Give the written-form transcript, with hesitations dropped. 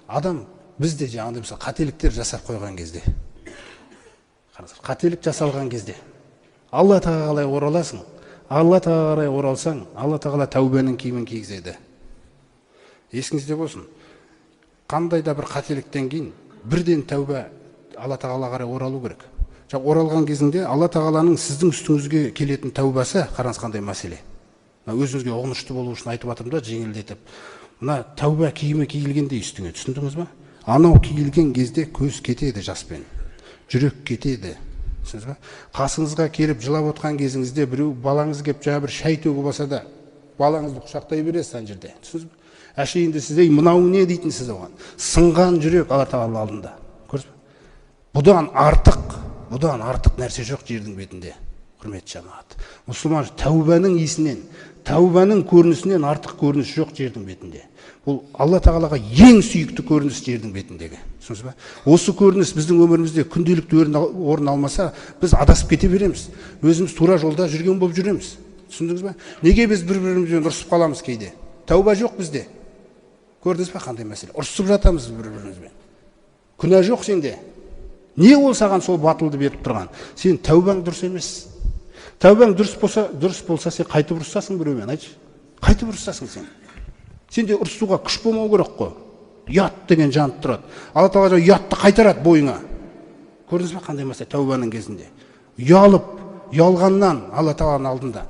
адам бізде жаңағыдай мысалы қателіктер жасап қойған кезде, қателік жасалған кезде Алла тағала қалай ораласың? Алла тағала қарай оралсаң, Алла тағала тәубаның киімін кигізеді. Есіңізде болсын. Қандай да бір қателіктен кейін бірден тәуба Алла тағала қарай оралу керек. Оралған кезінде Алла тағаланың сіздің үстіңізге келетін тәубасы, қараңыз қандай мәселе. Өзіңізге ұғынышты болу үшін айтып жатырмын да, жеңілдетіп. Мына тәуба киімі киілгенде үстіңе, түсіндіңіз ба? Анау киілген кезде көз кетеді жаспен, жүрек кетеді. Қасыңызға келіп жылап отқан кезіңізде біреу балаңыз келіп жаңа бір шай төгіп алса да, балаңызды құшақтай бересіз ана жерде. Түсінесіз бе? Әшейінде сізде мынау не дейтінсіз оған. Сынған жүрек Алла тағала алдында. Көрдіңіз бе? Бұдан артық нәрсе жоқ жердің бетінде. Құрметті жамағат. Мұсылман тәубаның иісінен, тәубаның көрінісінен артық көрініс жоқ жердің бетінде. Бұл Алла тағалаға ең сүйікті көрініс жердің бетіндегі. Түсінесіз бе? Осы көрініс біздің өмірімізде күнделікті орын алмаса, біз адасып кете береміз. Өзіміз тура жолда жүрген болып жүреміз. Түсіндіңіз бе? Неге біз бір-бірімізбен ұрысып қаламыз кейде? Тәуба жоқ бізде. Көрдіңіз бе қандай мәселе? Ұрысып жатамыз бір-бірімізбен. Күнә жоқ сенде. Не ол саған сол батылды беріп тұрған? Сен тәубаң дұрыс емес. Тәубаң дұрыс болса, сен қайтып ұрысасың біреумен, айтшы. Қайтып ұрысасың сен. Сенде ұрысуға күш болмау керек қой. Ұят деген жанып тұрады. Алла тағала ұятты қайтарады бойыңа. Көрдіңіз бе қандай мәселе тәубаның кезінде? Ұялып, ұялғаннан Алла тағаланың алдында